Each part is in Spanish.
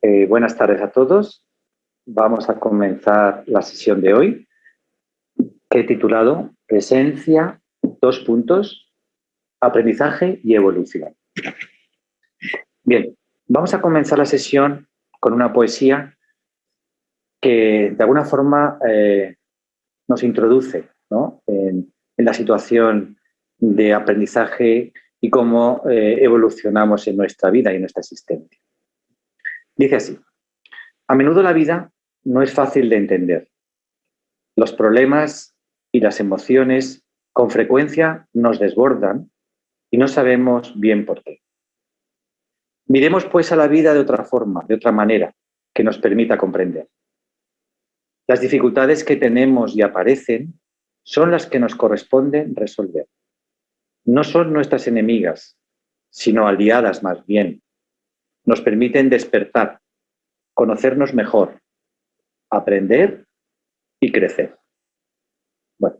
Buenas tardes a todos. Vamos a comenzar la sesión de hoy, que he titulado Presencia, aprendizaje y evolución. Bien, vamos a comenzar la sesión con una poesía que de alguna forma nos introduce, ¿no?, en la situación de aprendizaje y cómo evolucionamos en nuestra vida y en nuestra existencia. Dice así: a menudo la vida no es fácil de entender. Los problemas y las emociones con frecuencia nos desbordan y no sabemos bien por qué. Miremos pues a la vida de otra forma, de otra manera, que nos permita comprender. Las dificultades que tenemos y aparecen son las que nos corresponde resolver. No son nuestras enemigas, sino aliadas más bien. Nos permiten despertar, conocernos mejor, aprender y crecer. Bueno,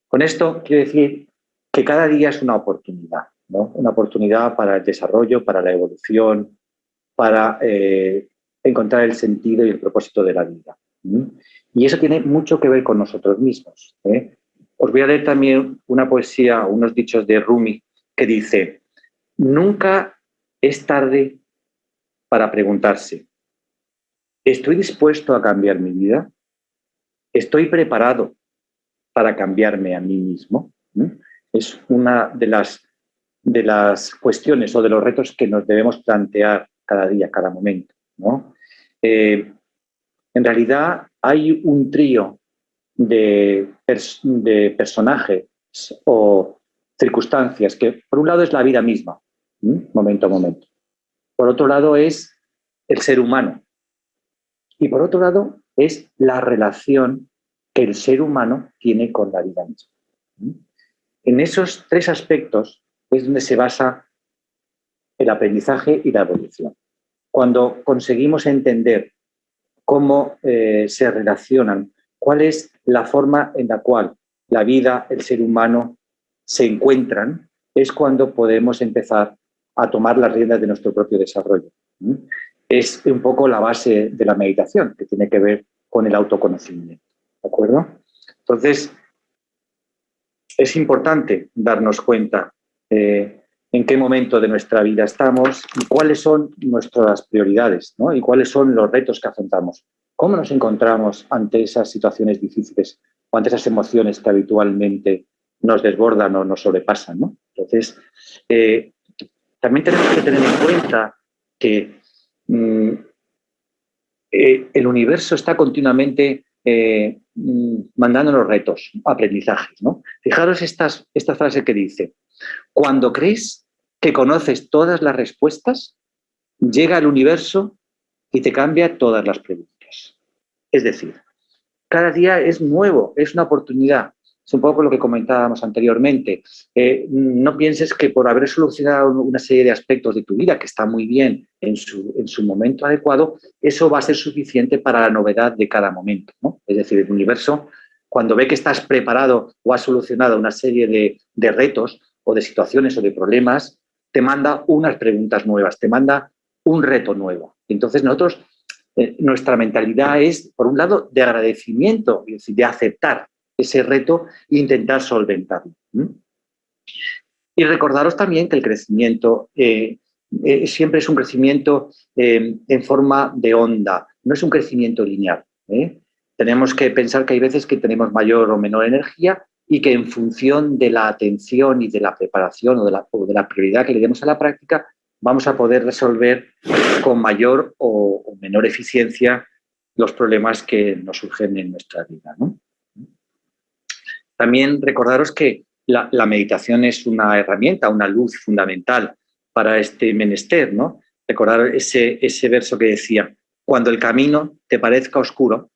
con esto quiero decir que cada día es una oportunidad, ¿no? Una oportunidad para el desarrollo, para la evolución, para encontrar el sentido y el propósito de la vida. Y eso tiene mucho que ver con nosotros mismos. Os voy a leer también una poesía, unos dichos de Rumi, que dice: nunca es tarde para preguntarse, ¿estoy dispuesto a cambiar mi vida? ¿Estoy preparado para cambiarme a mí mismo? Es una de las cuestiones o de los retos que nos debemos plantear cada día, cada momento, ¿no? En realidad hay un trío de personajes o circunstancias que, por un lado, es la vida misma, momento a momento. Por otro lado, es el ser humano. Y por otro lado, es la relación que el ser humano tiene con la vida misma. En esos tres aspectos es donde se basa el aprendizaje y la evolución. Cuando conseguimos entender cómo se relacionan, cuál es la forma en la cual la vida, el ser humano se encuentran, es cuando podemos empezar a tomar las riendas de nuestro propio desarrollo. Es un poco la base de la meditación, que tiene que ver con el autoconocimiento. ¿De acuerdo? Entonces, es importante darnos cuenta en qué momento de nuestra vida estamos y cuáles son nuestras prioridades, ¿no? Y cuáles son los retos que afrontamos. ¿Cómo nos encontramos ante esas situaciones difíciles o ante esas emociones que habitualmente nos desbordan o nos sobrepasan, ¿no? Entonces, también tenemos que tener en cuenta que el universo está continuamente mandándonos retos, aprendizajes, ¿no? Fijaros esta frase que dice: cuando crees que conoces todas las respuestas, llega el universo y te cambia todas las preguntas. Es decir, cada día es nuevo, es una oportunidad. Es un poco lo que comentábamos anteriormente. No pienses que por haber solucionado una serie de aspectos de tu vida, que está muy bien en su momento adecuado, eso va a ser suficiente para la novedad de cada momento, ¿no? Es decir, el universo, cuando ve que estás preparado o has solucionado una serie de retos o de situaciones o de problemas, te manda unas preguntas nuevas, te manda un reto nuevo. Entonces nosotros, nuestra mentalidad es, por un lado, de agradecimiento, es decir, de aceptar ese reto e intentar solventarlo. Y recordaros también que el crecimiento siempre es un crecimiento en forma de onda, no es un crecimiento lineal. Tenemos que pensar que hay veces que tenemos mayor o menor energía y que en función de la atención y de la preparación o de la prioridad que le demos a la práctica, vamos a poder resolver con mayor o menor eficiencia los problemas que nos surgen en nuestra vida, ¿no? También recordaros que la meditación es una herramienta, una luz fundamental para este menester, ¿no? Recordar ese verso que decía: cuando el camino te parezca oscuro,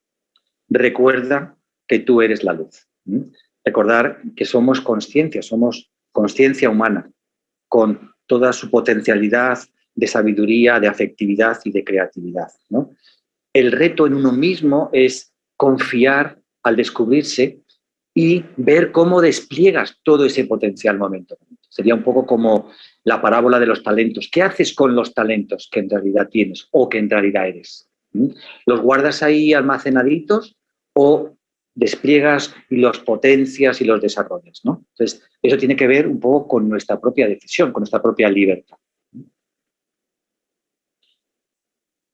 recuerda que tú eres la luz. Recordar que somos conciencia humana, con toda su potencialidad de sabiduría, de afectividad y de creatividad, ¿no? El reto en uno mismo es confiar al descubrirse y ver cómo despliegas todo ese potencial momento a momento. Sería un poco como la parábola de los talentos. ¿Qué haces con los talentos que en realidad tienes o que en realidad eres? ¿Los guardas ahí almacenaditos o despliegas y los potencias y los desarrollas, ¿no? Entonces, eso tiene que ver un poco con nuestra propia decisión, con nuestra propia libertad.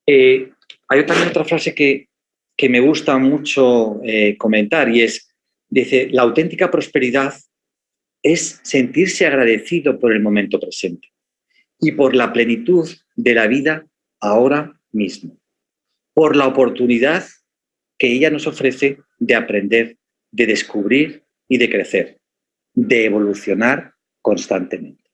Hay también otra frase que me gusta mucho comentar y dice, la auténtica prosperidad es sentirse agradecido por el momento presente y por la plenitud de la vida ahora mismo, por la oportunidad que ella nos ofrece de aprender, de descubrir y de crecer, de evolucionar constantemente.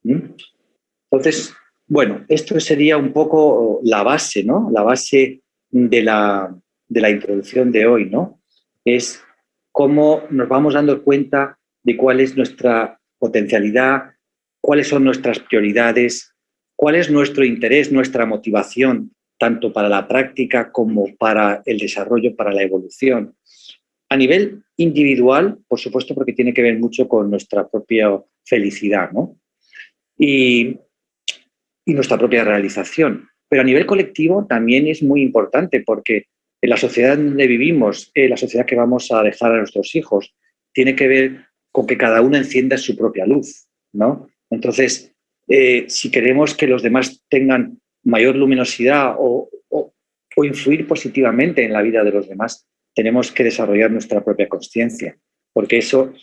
Entonces, bueno, esto sería un poco la base, ¿no? La base de la introducción de hoy, ¿no? Es cómo nos vamos dando cuenta de cuál es nuestra potencialidad, cuáles son nuestras prioridades, cuál es nuestro interés, nuestra motivación, tanto para la práctica como para el desarrollo, para la evolución. A nivel individual, por supuesto, porque tiene que ver mucho con nuestra propia felicidad, ¿no? Y nuestra propia realización. Pero a nivel colectivo también es muy importante porque en la sociedad donde vivimos, la sociedad que vamos a dejar a nuestros hijos, tiene que ver con que cada uno encienda su propia luz, ¿no? Entonces, si queremos que los demás tengan mayor luminosidad o influir positivamente en la vida de los demás, tenemos que desarrollar nuestra propia consciencia, porque eso,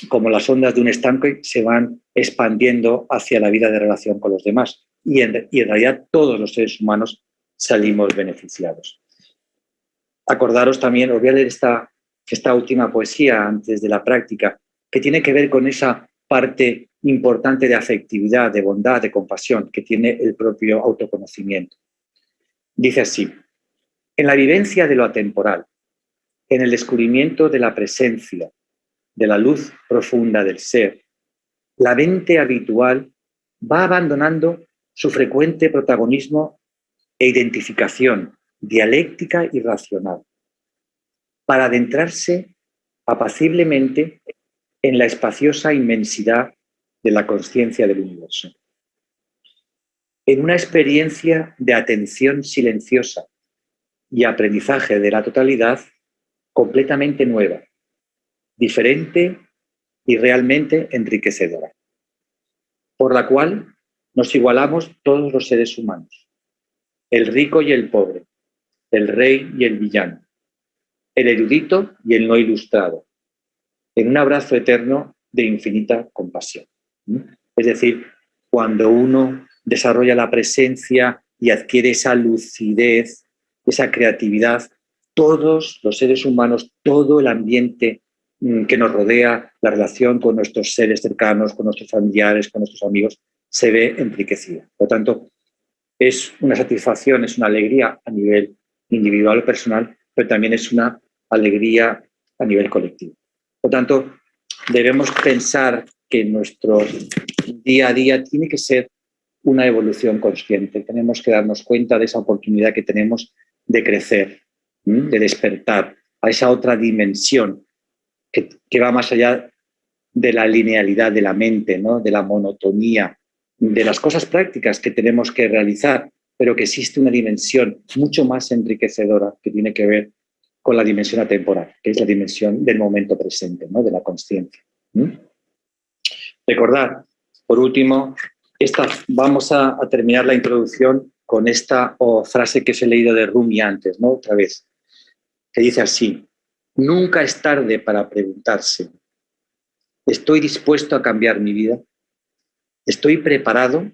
como las ondas de un estanque, se van expandiendo hacia la vida de relación con los demás. Y en realidad todos los seres humanos salimos beneficiados. Acordaros también, os voy a leer esta última poesía antes de la práctica, que tiene que ver con esa parte importante de afectividad, de bondad, de compasión que tiene el propio autoconocimiento. Dice así, en la vivencia de lo atemporal, en el descubrimiento de la presencia, de la luz profunda del ser, la mente habitual va abandonando su frecuente protagonismo e identificación dialéctica y racional, para adentrarse apaciblemente en la espaciosa inmensidad de la conciencia del universo. En una experiencia de atención silenciosa y aprendizaje de la totalidad completamente nueva, diferente y realmente enriquecedora, por la cual nos igualamos todos los seres humanos, el rico y el pobre, el rey y el villano, el erudito y el no ilustrado, en un abrazo eterno de infinita compasión. Es decir, cuando uno desarrolla la presencia y adquiere esa lucidez, esa creatividad, todos los seres humanos, todo el ambiente que nos rodea, la relación con nuestros seres cercanos, con nuestros familiares, con nuestros amigos, se ve enriquecida. Por lo tanto, es una satisfacción, es una alegría a nivel individual o personal, pero también es una alegría a nivel colectivo. Por lo tanto, debemos pensar que nuestro día a día tiene que ser una evolución consciente. Tenemos que darnos cuenta de esa oportunidad que tenemos de crecer, de despertar a esa otra dimensión que va más allá de la linealidad de la mente, ¿no? De la monotonía, de las cosas prácticas que tenemos que realizar, pero que existe una dimensión mucho más enriquecedora que tiene que ver con la dimensión atemporal, que es la dimensión del momento presente, ¿no? De la consciencia. Recordad, por último, vamos a terminar la introducción con esta frase que os he leído de Rumi antes, ¿no? Otra vez, que dice así, nunca es tarde para preguntarse, ¿estoy dispuesto a cambiar mi vida? ¿Estoy preparado,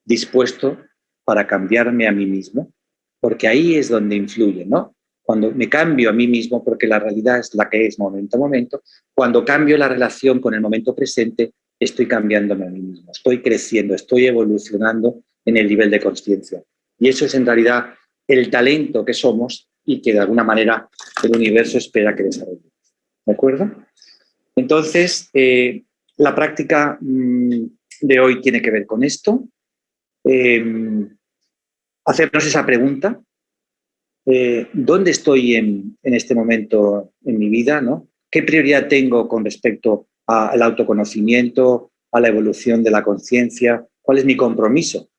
dispuesto para cambiarme a mí mismo? Porque ahí es donde influye, ¿no? Cuando me cambio a mí mismo, porque la realidad es la que es momento a momento, cuando cambio la relación con el momento presente, estoy cambiándome a mí mismo, estoy creciendo, estoy evolucionando en el nivel de consciencia. Y eso es en realidad el talento que somos y que de alguna manera el universo espera que desarrollemos. ¿De acuerdo? Entonces, la práctica de hoy tiene que ver con esto. Hacernos esa pregunta. ¿Dónde estoy en este momento en mi vida, ¿no? ¿Qué prioridad tengo con respecto al autoconocimiento, a la evolución de la conciencia? ¿Cuál es mi compromiso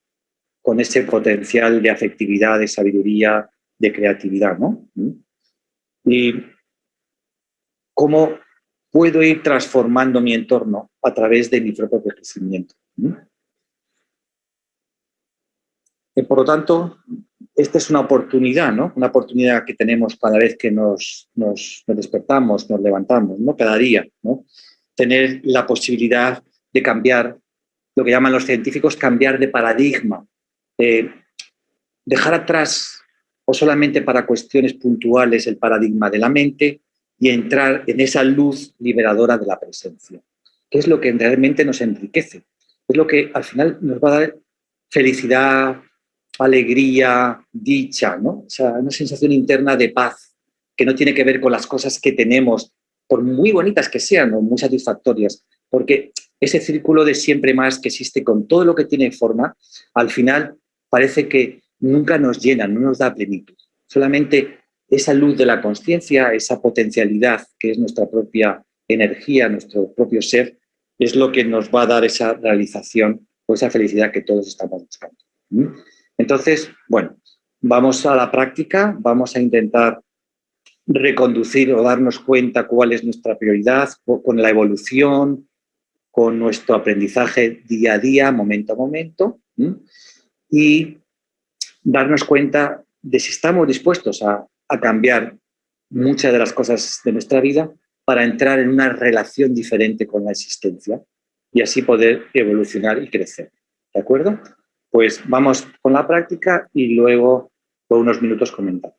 con ese potencial de afectividad, de sabiduría, de creatividad, ¿no? Y cómo puedo ir transformando mi entorno a través de mi propio crecimiento. Por lo tanto, esta es una oportunidad, ¿no? Una oportunidad que tenemos cada vez que nos despertamos, nos levantamos, ¿no? Cada día, ¿no? Tener la posibilidad de cambiar, lo que llaman los científicos, cambiar de paradigma, dejar atrás, o solamente para cuestiones puntuales, el paradigma de la mente y entrar en esa luz liberadora de la presencia, que es lo que realmente nos enriquece, es lo que al final nos va a dar felicidad, alegría, dicha, ¿no? O sea, una sensación interna de paz que no tiene que ver con las cosas que tenemos, por muy bonitas que sean o muy satisfactorias, porque ese círculo de siempre más que existe con todo lo que tiene forma, al final parece que nunca nos llena, no nos da plenitud. Solamente esa luz de la conciencia, esa potencialidad que es nuestra propia energía, nuestro propio ser, es lo que nos va a dar esa realización o esa felicidad que todos estamos buscando. Entonces, bueno, vamos a la práctica, vamos a intentar reconducir o darnos cuenta cuál es nuestra prioridad con la evolución, con nuestro aprendizaje día a día, momento a momento, y darnos cuenta de si estamos dispuestos a cambiar muchas de las cosas de nuestra vida para entrar en una relación diferente con la existencia y así poder evolucionar y crecer. ¿De acuerdo? Pues vamos con la práctica y luego por unos minutos comentamos.